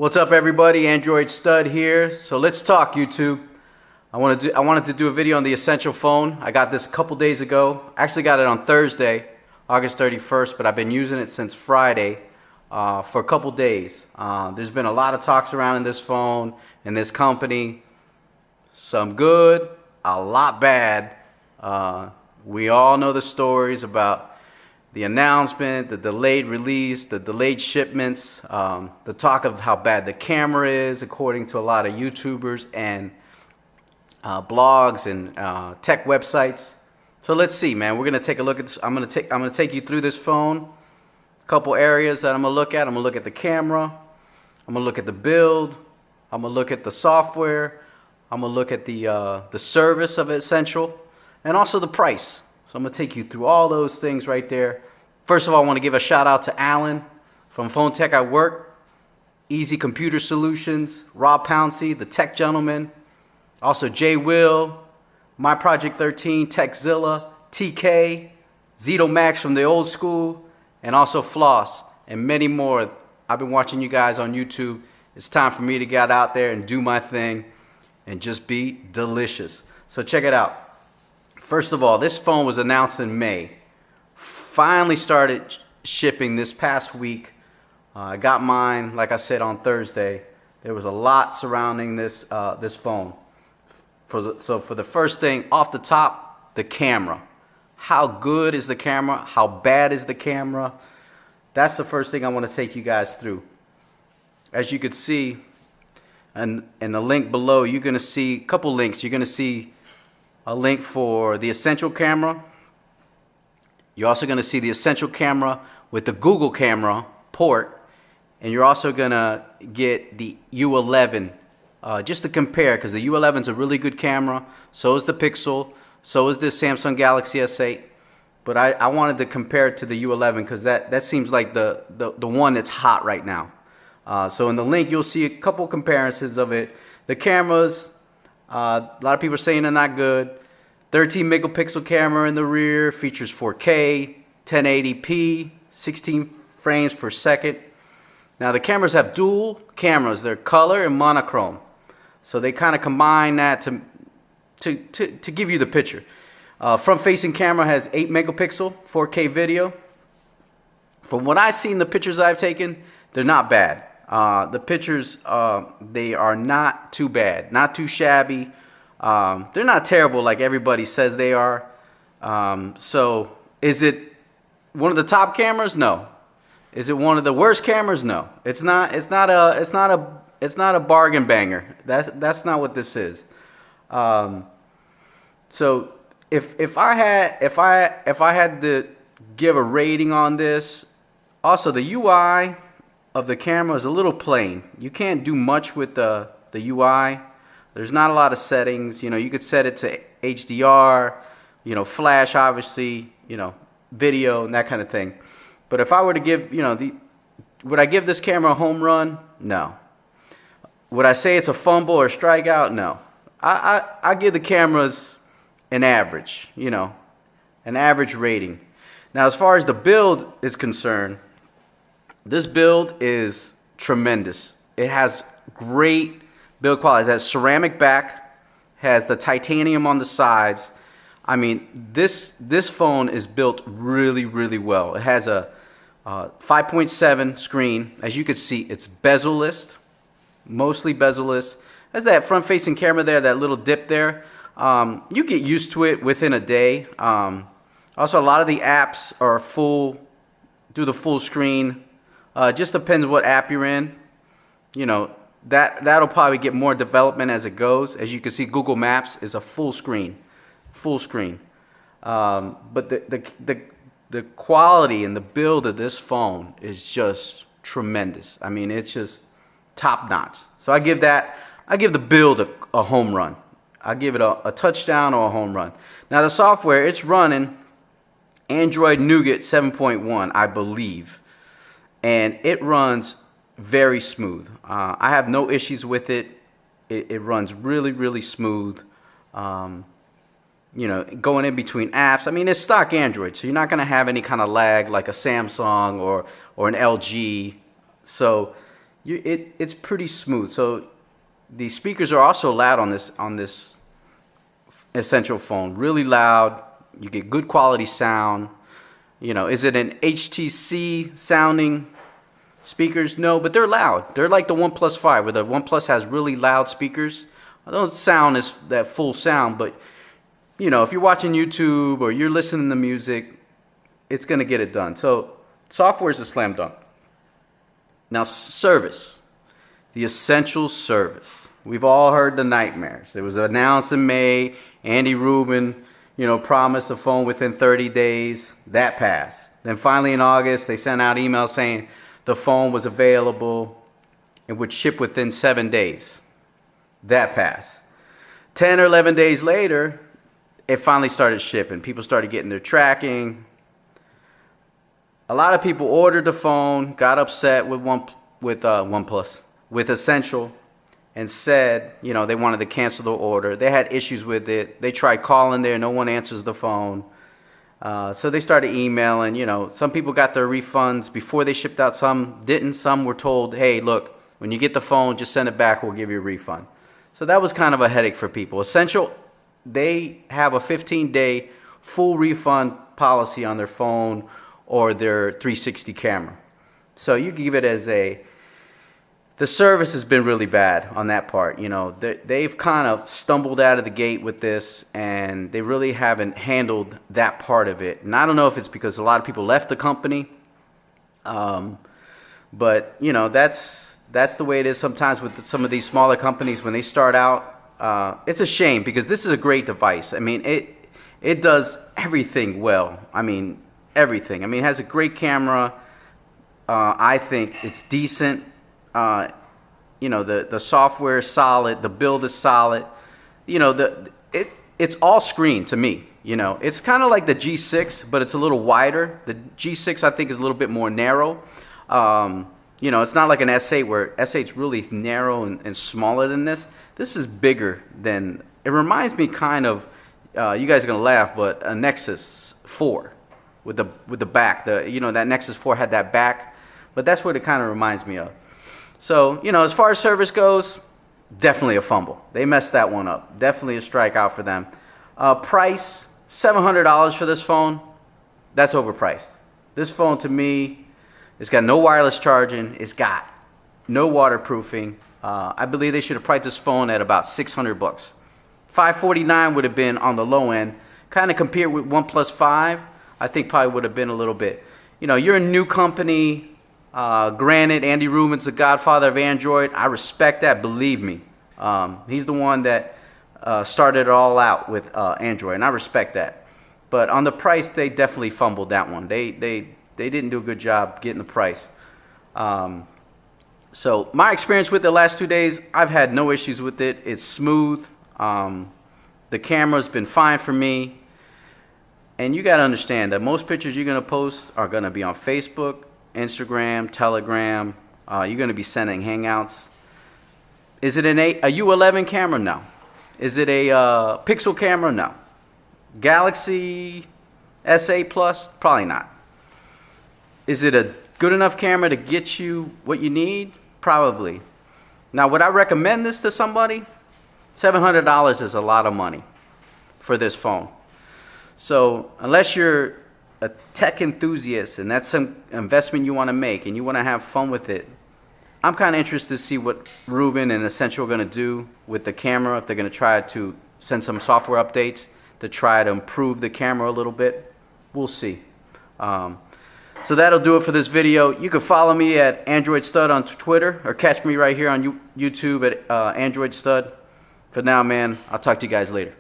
What's up, everybody? AndroidStud here. So let's talk, YouTube. I wanted to do a video on the Essential phone. I got this a couple days ago. I actually got it on Thursday, August 31st, but I've been using it since Friday for a couple days. There's been a lot of talks around in this phone and this company. Some good, a lot bad. We all know the stories about the announcement, the delayed release, the delayed shipments, the talk of how bad the camera is, according to a lot of YouTubers and blogs and tech websites. So let's see, man. We're gonna take a look at this. I'm gonna take you through this phone. A couple areas that I'm gonna look at. I'm gonna look at the camera. I'm gonna look at the build. I'm gonna look at the software. I'm gonna look at the service of Essential, and also the price. So I'm going to take you through all those things right there. First of all, I want to give a shout out to Alan from Phone Tech at Work, Easy Computer Solutions, Rob Pouncey, the Tech Gentleman, also Jay Will, My Project 13, Techzilla, TK, Zito Max from the old school, and also Floss, and many more. I've been watching you guys on YouTube. It's time for me to get out there and do my thing and just be delicious. So check it out. First of all, this phone was announced in May. Finally started shipping this past week. I got mine, like I said, on Thursday. There was a lot surrounding this phone. So for the first thing, off the top, the camera. How good is the camera? How bad is the camera? That's the first thing I want to take you guys through. As you can see, and in the link below, you're going to see a couple links. You're going to see a link for the Essential camera. You're also going to see the Essential camera with the Google camera port, and you're also going to get the U11 just to compare, because the U11 is a really good camera. So is the Pixel. So is the Samsung Galaxy S8. But I wanted to compare it to the U11 because that seems like the one that's hot right now. So in the link, you'll see a couple comparisons of it. The cameras, a lot of people are saying they're not good. 13 megapixel camera in the rear, features 4K, 1080p, 16 frames per second. Now the cameras have dual cameras. They're color and monochrome. So they kind of combine that to give you the picture. Front-facing camera has 8 megapixel, 4K video. From what I've seen, the pictures I've taken, they're not bad. The pictures, they are not too bad, not too shabby. They're not terrible like everybody says they are. So is it one of the top cameras? No. Is it one of the worst cameras? No. It's not a bargain banger. That's not what this is. So if I had to give a rating on this, also the UI of the camera is a little plain. You can't do much with the UI. There's not a lot of settings. You know, you could set it to HDR, you know, flash, obviously, you know, video and that kind of thing. But if I were to give, you know, would I give this camera a home run? No. Would I say it's a fumble or a strikeout? No. I give the cameras an average, you know, an average rating. Now, as far as the build is concerned, this build is tremendous. It has great build quality. It has ceramic back, has the titanium on the sides. I mean, this phone is built really, really well. It has a 5.7 screen. As you can see, it's bezel-less, mostly bezel-less. Has that front-facing camera there, that little dip there. You get used to it within a day. Also, a lot of the apps are do the full screen. Just depends what app you're in. You know, that'll probably get more development as it goes. As you can see, Google Maps is a full screen. But the quality and the build of this phone is just tremendous. I mean, it's just top notch. So I give the build a home run. I give it a touchdown or a home run. Now the software, it's running Android Nougat 7.1, I believe, and it runs very smooth. I have no issues with it. It runs really, really smooth. You know, going in between apps. I mean, it's stock Android, so you're not going to have any kind of lag like a Samsung or an LG. So it's pretty smooth. So the speakers are also loud on this Essential phone, really loud. You get good quality sound. You know, is it an HTC sounding speakers? No, but they're loud. They're like the OnePlus 5, where the OnePlus has really loud speakers. They don't sound as that full sound, but you know, if you're watching YouTube or you're listening to music, it's gonna get it done. So software is a slam dunk. Now service, the Essential service. We've all heard the nightmares. It was announced in May. Andy Rubin, you know, promised a phone within 30 days. That passed. Then finally in August, they sent out emails saying the phone was available and would ship within 7 days. That passed. 10 or 11 days later, it finally started shipping. People started getting their tracking. A lot of people ordered the phone, got upset with OnePlus, with Essential, and said, you know, they wanted to cancel the order. They had issues with it. They tried calling there, no one answers the phone. So they started emailing. You know, some people got their refunds before they shipped out, some didn't. Some were told, hey, look, when you get the phone, just send it back, we'll give you a refund. So that was kind of a headache for people. Essential, they have a 15-day full refund policy on their phone or their 360 camera. So you give it as the service has been really bad on that part. You know, they've kind of stumbled out of the gate with this, and they really haven't handled that part of it. And I don't know if it's because a lot of people left the company, but you know, that's the way it is sometimes with some of these smaller companies when they start out. It's a shame because this is a great device. I mean, it does everything well. I mean, everything. I mean, it has a great camera. I think it's decent. You know, the software is solid, the build is solid. You know, it's all screen to me. You know, it's kind of like the G6, but it's a little wider. The G6 I think is a little bit more narrow. You know, it's not like an S8 where S8 is really narrow and smaller than this. This is bigger than. It reminds me kind of. You guys are gonna laugh, but a Nexus 4 with the back. You know, that Nexus 4 had that back, but that's what it kind of reminds me of. So, you know, as far as service goes, definitely a fumble. They messed that one up. Definitely a strikeout for them. Price, $700 for this phone. That's overpriced. This phone, to me, it's got no wireless charging. It's got no waterproofing. I believe they should have priced this phone at about $600. $549 would have been on the low end. Kind of compared with OnePlus 5, I think probably would have been a little bit. You know, you're a new company. Granted, Andy Rubin's the godfather of Android. I respect that, believe me. He's the one that started it all out with Android, and I respect that. But on the price, they definitely fumbled that one. They didn't do a good job getting the price. So my experience with it the last 2 days, I've had no issues with it. It's smooth. The camera's been fine for me. And you got to understand that most pictures you're going to post are going to be on Facebook, Instagram, Telegram. You're going to be sending Hangouts. Is it a U11 camera? No. Is it a Pixel camera? No. Galaxy S8 Plus? Probably not. Is it a good enough camera to get you what you need? Probably. Now, would I recommend this to somebody? $700 is a lot of money for this phone. So unless you're a tech enthusiast and that's some investment you want to make and you want to have fun with it, I'm kind of interested to see what Rubin and Essential are going to do with the camera, if they're going to try to send some software updates to try to improve the camera a little bit. We'll see. So that'll do it for this video. You can follow me at AndroidStud on Twitter or catch me right here on YouTube at AndroidStud. For now, man, I'll talk to you guys later.